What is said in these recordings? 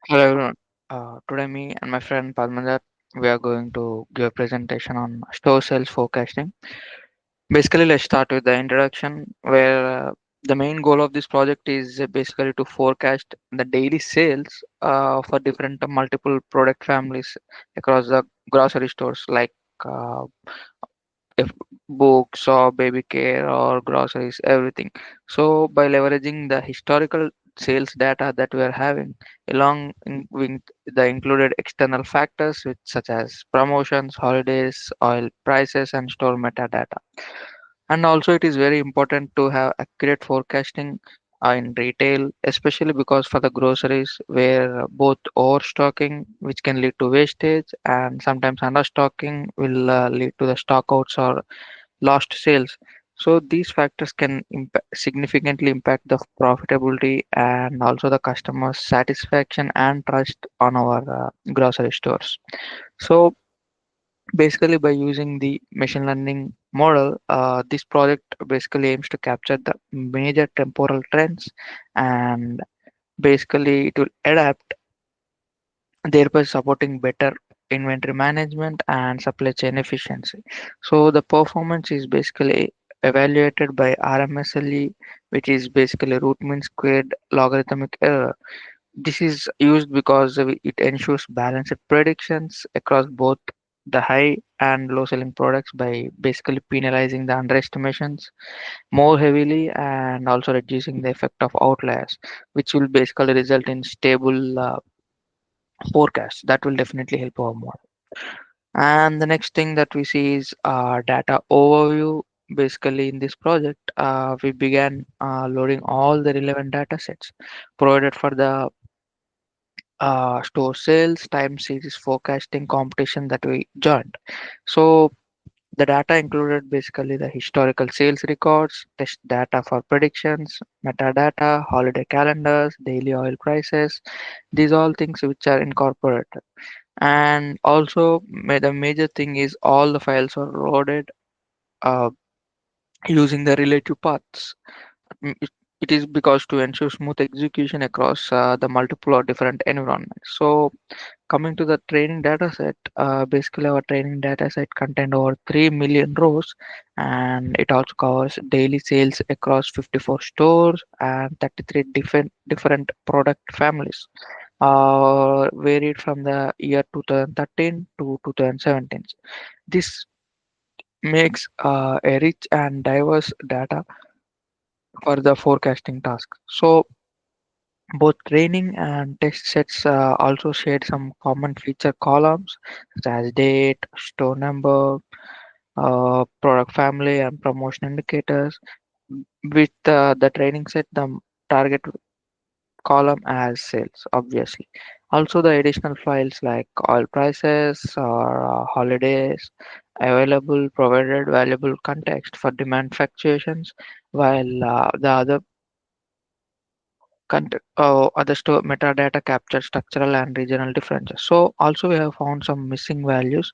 Hello everyone. Today me and my friend Padmaja, we are going to give a presentation on store sales forecasting. Basically, let's start with the introduction where the main goal of this project is basically to forecast the daily sales for different multiple product families across the grocery stores like uh, if books or baby care or groceries, everything. So by leveraging the historical sales data that we are having with the included external factors which such as promotions, holidays, oil prices and store metadata. And also it is very important to have accurate forecasting in retail, especially because for the groceries where both overstocking which can lead to wastage and sometimes understocking will lead to the stockouts or lost sales. So these factors can significantly impact the profitability and also the customer satisfaction and trust on our grocery stores. So basically by using the machine learning model, this project basically aims to capture the major temporal trends and basically it will adapt, thereby supporting better inventory management and supply chain efficiency. So the performance is basically evaluated by RMSLE, which is basically root mean squared logarithmic error. This is used because it ensures balanced predictions across both the high and low selling products by basically penalizing the underestimations more heavily and also reducing the effect of outliers, which will basically result in stable forecasts. That will definitely help our model. And the next thing that we see is data overview. Basically, in this project, we began loading all the relevant data sets provided for the store sales time series forecasting competition that we joined. So the data included basically the historical sales records, test data for predictions, metadata, holiday calendars, daily oil prices. These all things which are incorporated. And also the major thing is all the files are loaded uh, using the relative paths. It is because to ensure smooth execution across the multiple or different environments. So coming to the training data set, basically our training data set contained over 3 million rows and it also covers daily sales across 54 stores and 33 different product families, varied from the year 2013 to 2017. This makes a rich and diverse data for the forecasting task. So both training and test sets also shared some common feature columns such as date, store number, product family, and promotion indicators. With the training set, the target column as sales, obviously. Also, the additional files like oil prices or holidays available provided valuable context for demand fluctuations, while the other store metadata capture structural and regional differences. So also we have found some missing values,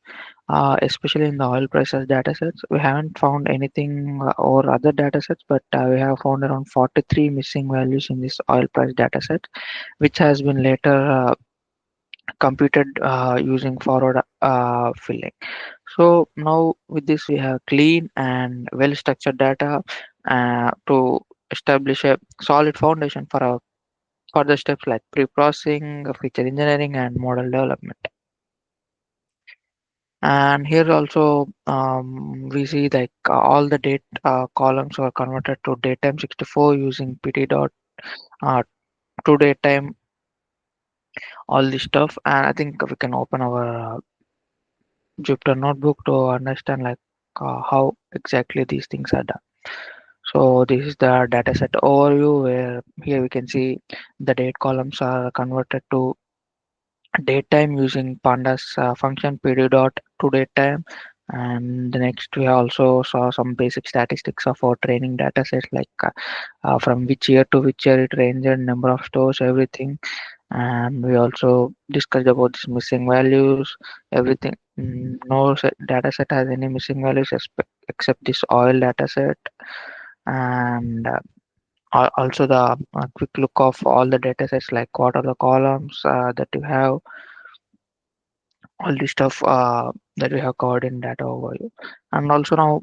especially in the oil prices datasets. We haven't found anything or other datasets, but we have found around 43 missing values in this oil price dataset, which has been later computed using forward filling. So now with this we have clean and well structured data to establish a solid foundation for our further steps like pre-processing, feature engineering, and model development. And here also we see like all the date columns are converted to datetime 64 using pt dot to datetime, all this stuff. And I think we can open our Jupyter notebook to understand like how exactly these things are done. So this is the dataset overview where here we can see the date columns are converted to datetime using pandas function pd dot to datetime. And the next we also saw some basic statistics of our training data set like from which year to which year it ranged, number of stores, everything. And we also discussed about this missing values, everything. No data set has any missing values except this oil data set. And Also the quick look of all the data sets, like what are the columns that you have, all the stuff that we have covered in data overview. And also now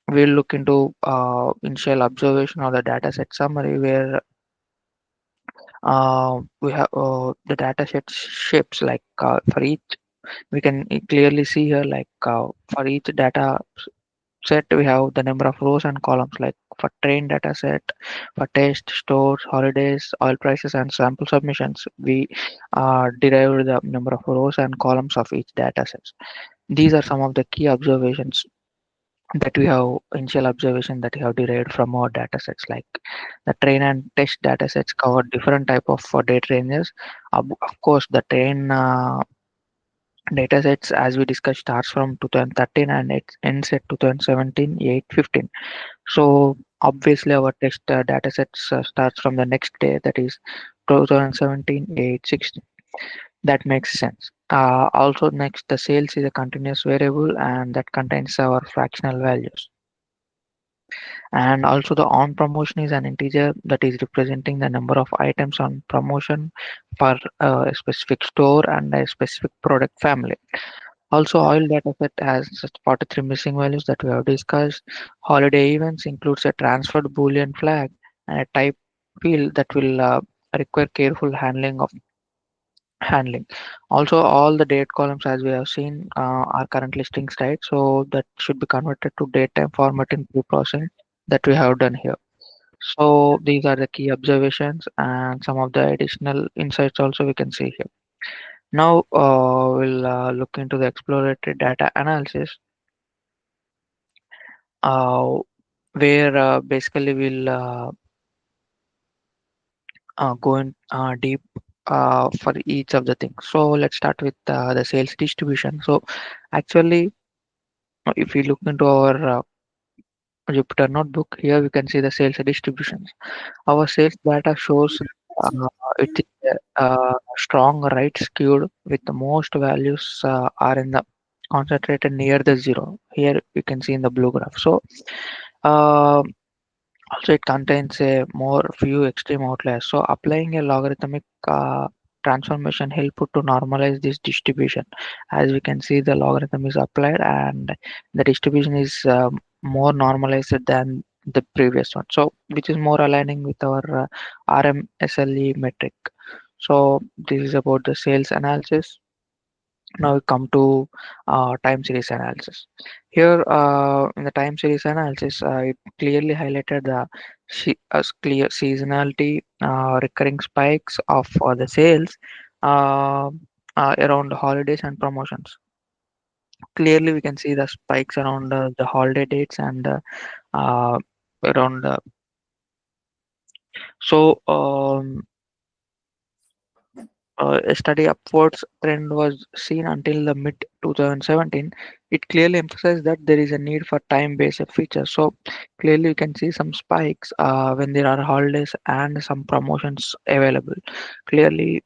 we'll look into initial observation of the data set summary, where we have the data set shapes, like for each we can clearly see here, like for each data set we have the number of rows and columns, like for train data set, for test, stores, holidays, oil prices, and sample submissions, we derived the number of rows and columns of each data set. These are some of the key observations that we have, initial observation that we have derived from our data sets. Like the train and test data sets cover different type of data ranges. Of course the train datasets, as we discussed, starts from 2013 and it ends at 2017 815. So obviously our test datasets starts from the next day, that is 2017 816. That makes sense. Also next, the sales is a continuous variable and that contains our fractional values. And also the on promotion is an integer that is representing the number of items on promotion for a specific store and a specific product family. Also, oil dataset has just 43 missing values that we have discussed. Holiday events includes a transferred boolean flag and a type field that will require careful handling. Also, all the date columns, as we have seen, are current listings, right? So that should be converted to date time format in pre-processing that we have done here. So these are the key observations and some of the additional insights also we can see here. Now we'll look into the exploratory data analysis, uh, where basically we'll go in deep for each of the things. So let's start with the sales distribution. So actually, if we look into our Jupyter notebook, here we can see the sales distributions. Our sales data shows it is strong right skewed, with the most values are in the concentrated near the zero. Here you can see in the blue graph. So uh, also, it contains a more few extreme outliers. So, applying a logarithmic transformation helped to normalize this distribution. As we can see, the logarithm is applied and the distribution is more normalized than the previous one. So, which is more aligning with our RMSLE metric. So, this is about the sales analysis. Now we come to time series analysis. Here, in the time series analysis, it clearly highlighted the clear seasonality, recurring spikes of the sales uh, around holidays and promotions. Clearly, we can see the spikes around the holiday dates and uh, around. So, a steady upwards trend was seen until the mid 2017. It clearly emphasized that there is a need for time-based features. So clearly, you can see some spikes when there are holidays and some promotions available. Clearly,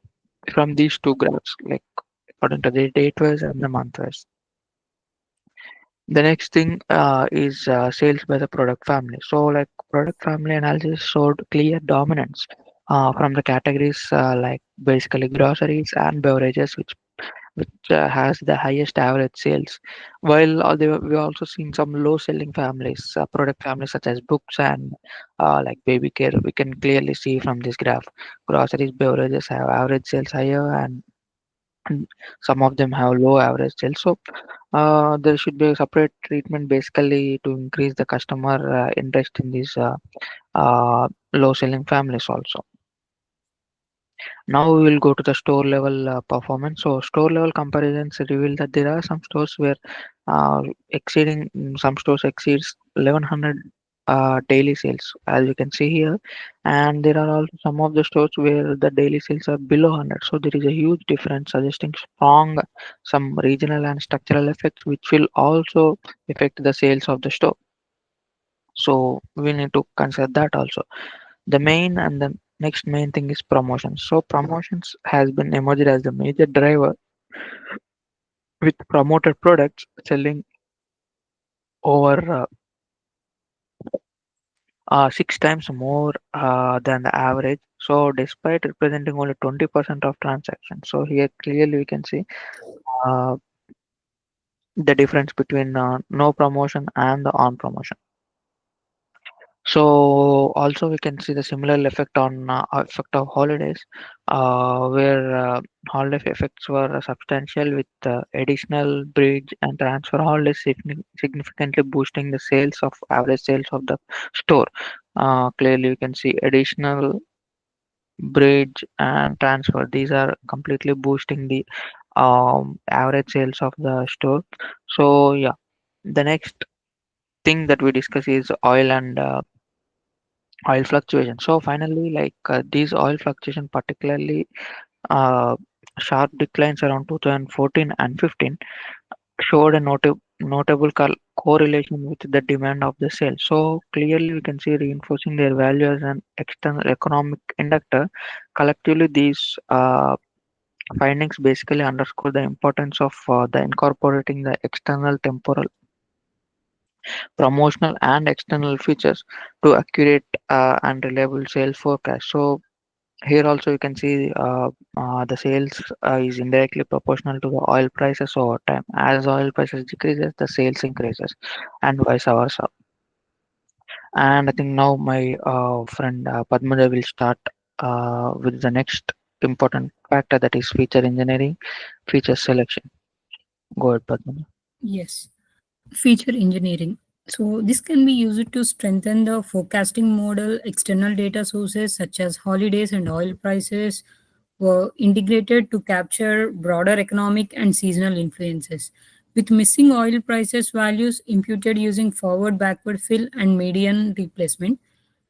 from these two graphs, like according to the date wise and the month wise. The next thing is sales by the product family. So, like product family analysis showed clear dominance from the categories like basically groceries and beverages, which has the highest average sales. While we also seen some low selling families, product families such as books and like baby care. We can clearly see from this graph, groceries, beverages have average sales higher, and some of them have low average sales. So there should be a separate treatment basically to increase the customer interest in these low selling families also. Now we will go to the store level performance. So store level comparisons reveal that there are some stores where some stores exceeds 1100 daily sales, as you can see here, and there are also some of the stores where the daily sales are below 100. So there is a huge difference, suggesting strong some regional and structural effects, which will also affect the sales of the store. So we need to consider that also. The main and the next main thing is promotions. So promotions has been emerged as the major driver, with promoted products selling over six times more than the average. So despite representing only 20% of transactions, so here clearly we can see uh, the difference between no promotion and the on promotion. So also we can see the similar effect on effect of holidays, where holiday effects were substantial with additional bridge and transfer holidays significantly boosting the sales of average sales of the store. Clearly you can see additional bridge and transfer. These are completely boosting the average sales of the store. So yeah, the next thing that we discuss is oil and oil fluctuation. So finally, like these oil fluctuation, particularly uh, sharp declines around 2014 and 15, showed a notable correlation with the demand of the sale. So clearly, we can see reinforcing their value as an external economic inductor. Collectively, these findings basically underscore the importance of the incorporating the external temporal, promotional, and external features to accurate and reliable sales forecast. So here also you can see the sales is indirectly proportional to the oil prices over time. As oil prices decreases, the sales increases, and vice versa. And I think now my friend Padmaja will start with the next important factor, that is feature engineering, feature selection. Go ahead, Padmaja. Yes. Feature engineering. So this can be used to strengthen the forecasting model. External data sources such as holidays and oil prices were integrated to capture broader economic and seasonal influences. With missing oil prices values imputed using forward backward fill and median replacement,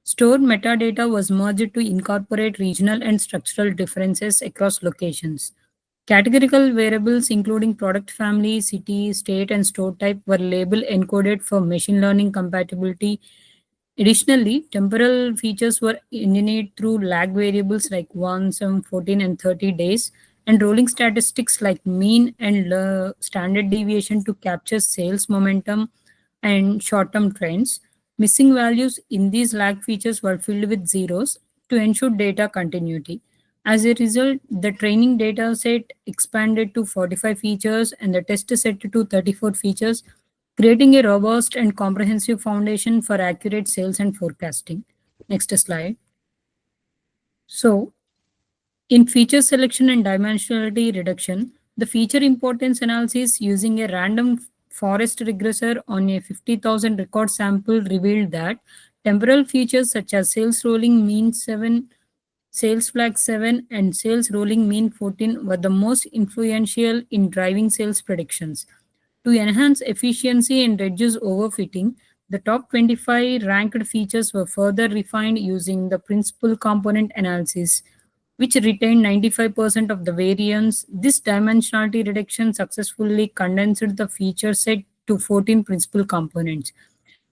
stored metadata was merged to incorporate regional and structural differences across locations. Categorical variables including product family, city, state, and store type were label encoded for machine learning compatibility. Additionally, temporal features were engineered through lag variables like 1, 7, 14, and 30 days, and rolling statistics like mean and standard deviation to capture sales momentum and short term trends. Missing values in these lag features were filled with zeros to ensure data continuity. As a result, the training data set expanded to 45 features and the test set to 34 features, creating a robust and comprehensive foundation for accurate sales and forecasting. Next slide. So, in feature selection and dimensionality reduction, the feature importance analysis using a random forest regressor on a 50,000 record sample revealed that temporal features such as sales rolling mean 7, sales flag 7, and sales rolling mean 14 were the most influential in driving sales predictions. To enhance efficiency and reduce overfitting, the top 25 ranked features were further refined using the principal component analysis, which retained 95% of the variance. This dimensionality reduction successfully condensed the feature set to 14 principal components,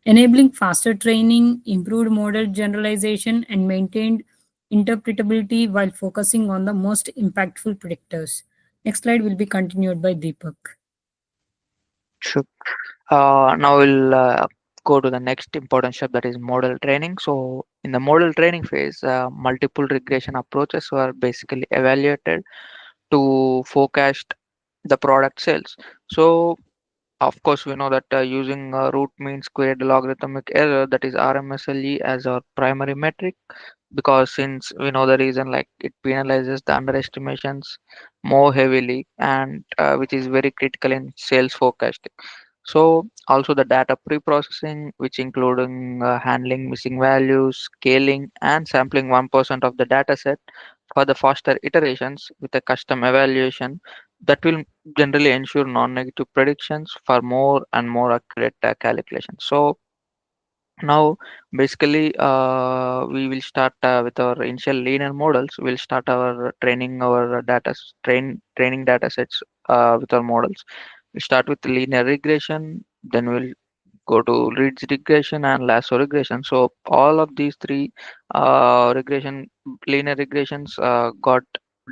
enabling faster training, improved model generalization, and maintained interpretability while focusing on the most impactful predictors. Next slide will be continued by Deepak. Sure. Now we'll go to the next important step, that is model training. So in the model training phase, multiple regression approaches were basically evaluated to forecast the product sales. So of course, we know that using root mean squared logarithmic error, that is RMSLE, as our primary metric, because since we know the reason, like it penalizes the underestimations more heavily, and which is very critical in sales forecasting. So also the data pre-processing, which including handling missing values, scaling, and sampling 1% of the data set for the faster iterations with a custom evaluation, that will generally ensure non-negative predictions for more and more accurate calculations. So now basically we will start with our initial linear models. We'll start our training our training data sets with our models. We start with linear regression, then we'll go to ridge regression and lasso regression. So all of these three linear regressions got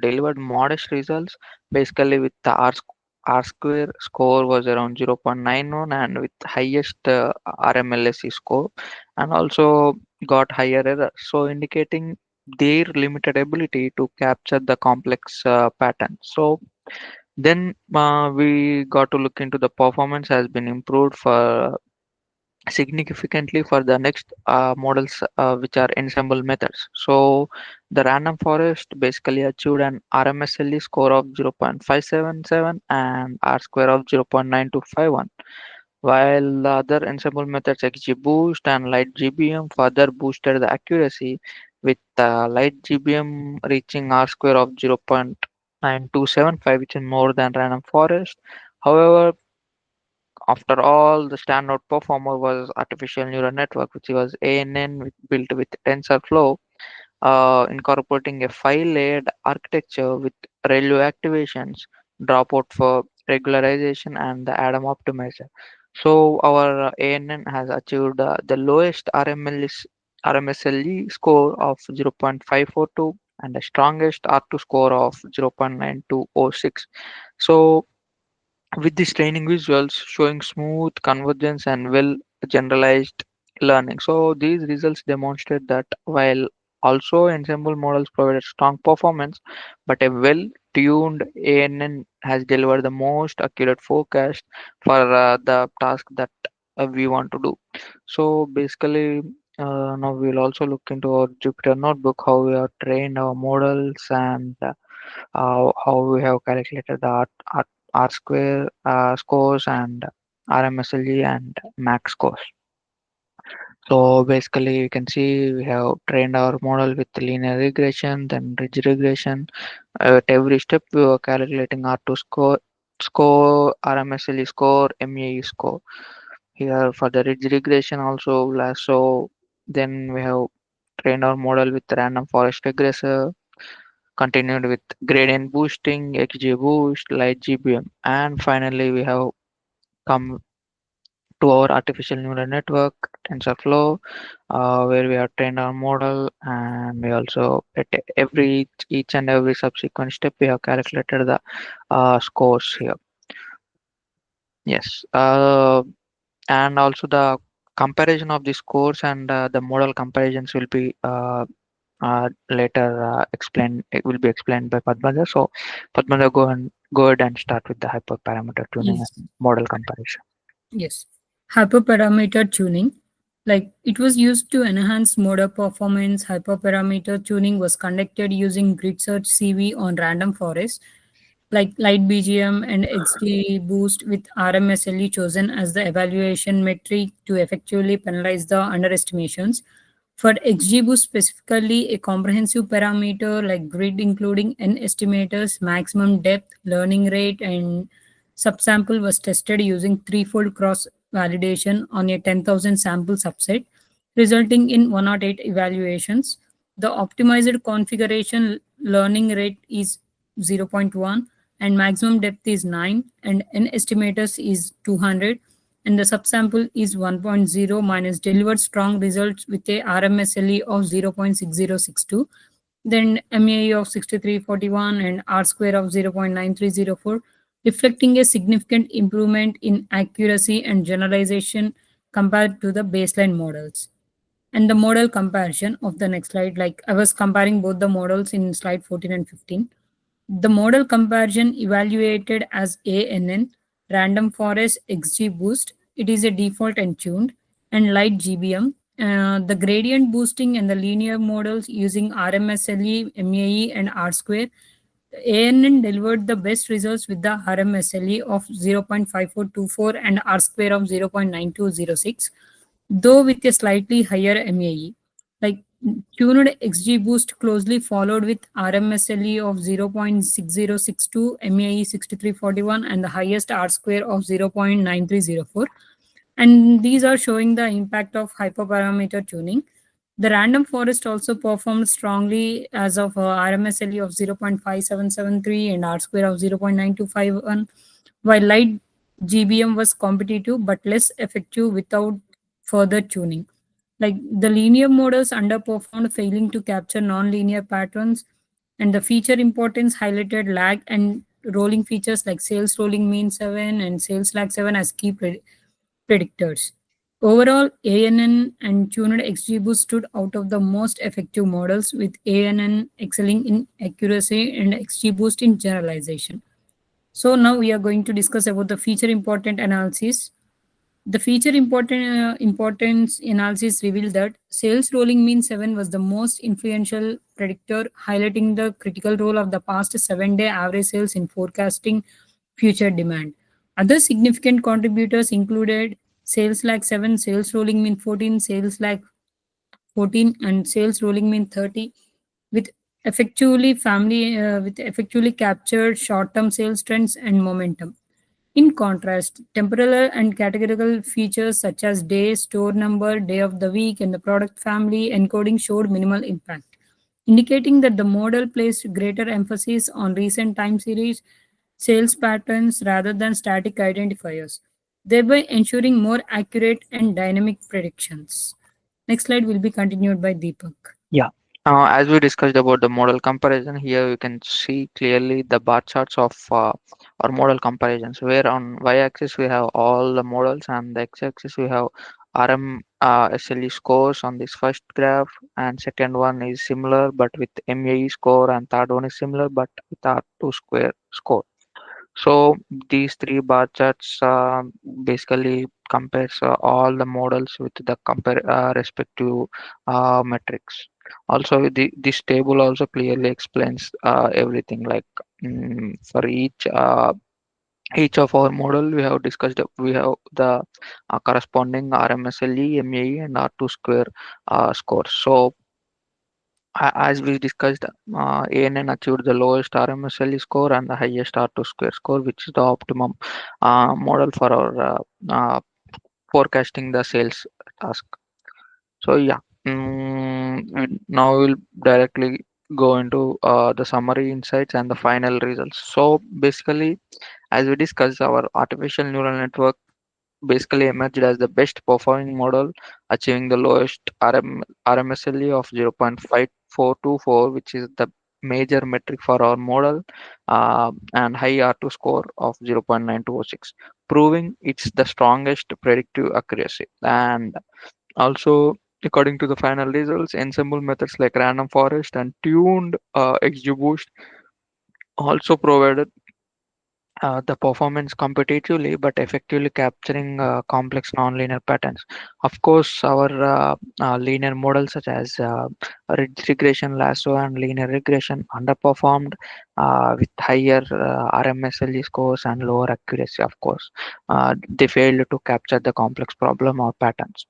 delivered modest results, basically with the R square score was around 0.91, and with highest RMLSE score. And also got higher error, so indicating their limited ability to capture the complex pattern. So then we got to look into the performance has been improved for significantly for the next models which are ensemble methods. So the random forest basically achieved an RMSLE score of 0.577 and R square of 0.9251, while the other ensemble methods XGBoost and Light GBM further boosted the accuracy, with Light GBM reaching R square of 0.9275, which is more than random forest. However, after all, the standout performer was artificial neural network, which was ANN built with TensorFlow, incorporating a file-layered architecture with ReLU activations, dropout for regularization, and the Adam optimizer. So our ANN has achieved the lowest RMSLE score of 0.542 and the strongest R2 score of 0.9206. So with these training visuals showing smooth convergence and well generalized learning. So these results demonstrate that while also ensemble models provide strong performance, but a well-tuned ANN has delivered the most accurate forecast for the task that we want to do. So basically, now we'll also look into our Jupyter notebook, how we have trained our models and how we have calculated the R square scores and RMSLE and max scores. So basically, you can see we have trained our model with linear regression, then ridge regression. At every step, we were calculating R2 score, RMSLE score, MEE score. Here for the ridge regression also, so then we have trained our model with random forest regressor, continued with gradient boosting, XGBoost, Light GBM, and finally we have come to our artificial neural network, TensorFlow, where we have trained our model, and we also at every each and every subsequent step we have calculated the scores here. Yes, and also the comparison of the scores and the model comparisons will be later explained. It will be explained by Padmaja. So, Padmaja, go ahead and start with the hyperparameter tuning Yes. and model comparison. Yes. Hyperparameter tuning. Like it was used to enhance model performance. Hyperparameter tuning was conducted using grid search CV on random forest, like Light BGM and XG Boost with RMSLE chosen as the evaluation metric to effectively penalize the underestimations. For XGBoost specifically, a comprehensive parameter like grid including n estimators, maximum depth, learning rate, and subsample was tested using threefold cross validation on a 10,000 sample subset, resulting in 108 evaluations. The optimized configuration learning rate is zero point 0.1 and maximum depth is 9 and n estimators is 200 and the subsample is 1.0 minus delivered strong results with a RMSLE of 0.6062, then MAE of 6341 and R square of 0.9304, reflecting a significant improvement in accuracy and generalization compared to the baseline models. And the model comparison of the next slide, like I was comparing both the models in slide 14 and 15. The model comparison evaluated as ANN, random forest XGBoost. It is a default and tuned, and light GBM. The gradient boosting and the linear models using RMSLE, MAE, and R square. ANN delivered the best results with the RMSLE of 0.5424 and R square of 0.9206, though with a slightly higher MAE. Like tuned XGBoost closely followed with RMSLE of 0.6062, MAE 6341, and the highest R square of 0.9304. And these are showing the impact of hyperparameter tuning. The random forest also performed strongly as of RMSLE of 0.5773 and R square of 0.9251, while light GBM was competitive but less effective without further tuning. Like the linear models underperformed, failing to capture non-linear patterns, and the feature importance highlighted lag and rolling features like sales rolling mean 7 and sales lag 7 as key predictors. Overall, ANN and tuned XGBoost stood out of the most effective models, with ANN excelling in accuracy and XGBoost in generalization. So now we are going to discuss about the feature important analysis. The feature importance analysis revealed that sales rolling mean 7 was the most influential predictor, highlighting the critical role of the past 7-day average sales in forecasting future demand. Other significant contributors included sales lag 7, sales rolling mean 14, sales lag 14, and sales rolling mean 30, with effectively captured short-term sales trends and momentum. In contrast, temporal and categorical features such as day, store number, day of the week, and the product family encoding showed minimal impact, indicating that the model placed greater emphasis on recent time series sales patterns rather than static identifiers, thereby ensuring more accurate and dynamic predictions. Next slide will be continued by Deepak. Yeah. As we discussed about the model comparison, here you can see clearly the bar charts of our model comparisons, where on y-axis we have all the models and the x-axis we have RM SLE scores on this first graph, and second one is similar but with MAE score, and third one is similar but with R2 square score. So these three bar charts basically compares all the models with the respective metrics. Also, this table also clearly explains everything. Like for each of our model, we have discussed. We have the corresponding RMSLE, MAE, and R2 square scores. So as we discussed, ANN achieved the lowest RMSLE score and the highest R2 square score, which is the optimum model for our forecasting the sales task. So yeah, now we'll directly go into the summary insights and the final results. So basically, as we discussed, our artificial neural network basically emerged as the best performing model, achieving the lowest RMSLE of 0.5424, which is the major metric for our model, and high R2 score of 0.9206, proving it's the strongest predictive accuracy. And also, according to the final results, ensemble methods like random forest and tuned XGBoost also provided the performance competitively but effectively capturing complex nonlinear patterns. Of course, our linear models such as regression lasso and linear regression underperformed with higher RMSLE scores and lower accuracy. Of course, they failed to capture the complex problem or patterns.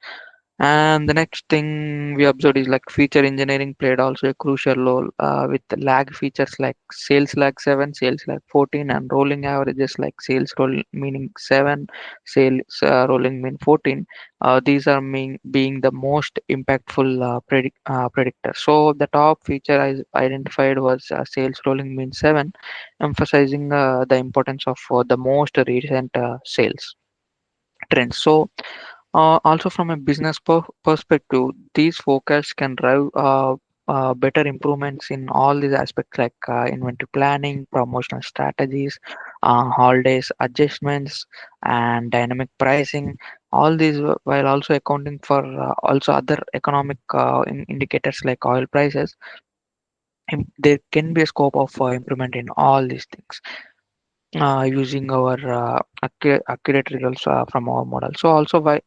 And the next thing we observed is like feature engineering played also a crucial role with lag features like sales lag 7, sales lag 14, and rolling averages like sales roll meaning 7, sales rolling mean 14. These are being the most impactful predictor. So the top feature I identified was sales rolling mean 7, emphasizing the importance of the most recent sales trends. So also, from a business perspective, these forecasts can drive better improvements in all these aspects like inventory planning, promotional strategies, holidays adjustments, and dynamic pricing. All these while also accounting for also other economic indicators like oil prices. There can be a scope of improvement in all these things using our accurate results from our model. So also by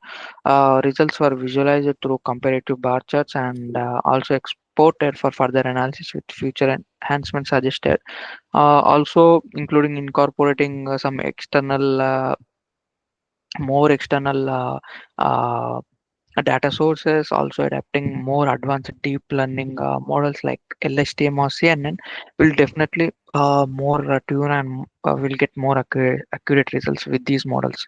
results were visualized through comparative bar charts and also exported for further analysis with future enhancements suggested. Also including incorporating some external, more external data sources, also adapting more advanced deep learning models like LSTM or CNN will definitely more tune and will get more accurate results with these models.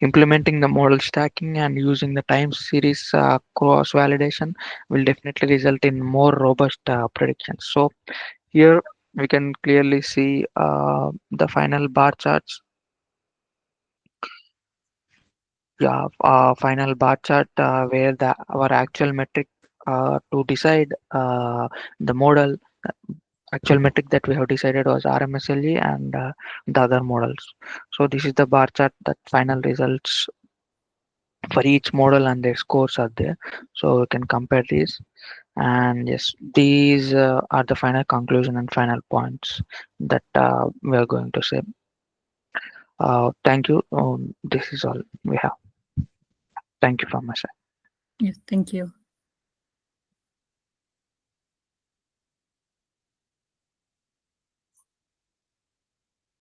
Implementing the model stacking and using the time series cross validation will definitely result in more robust predictions. So here we can clearly see the final bar charts. Yeah, final bar chart where the our actual metric to decide the model, actual metric that we have decided was RMSLE and the other models. So this is the bar chart that final results for each model, and their scores are there, so you can compare these. And yes, these are the final conclusion and final points that we are going to say. Thank you. This is all we have. Thank you from my side. Yes, thank you.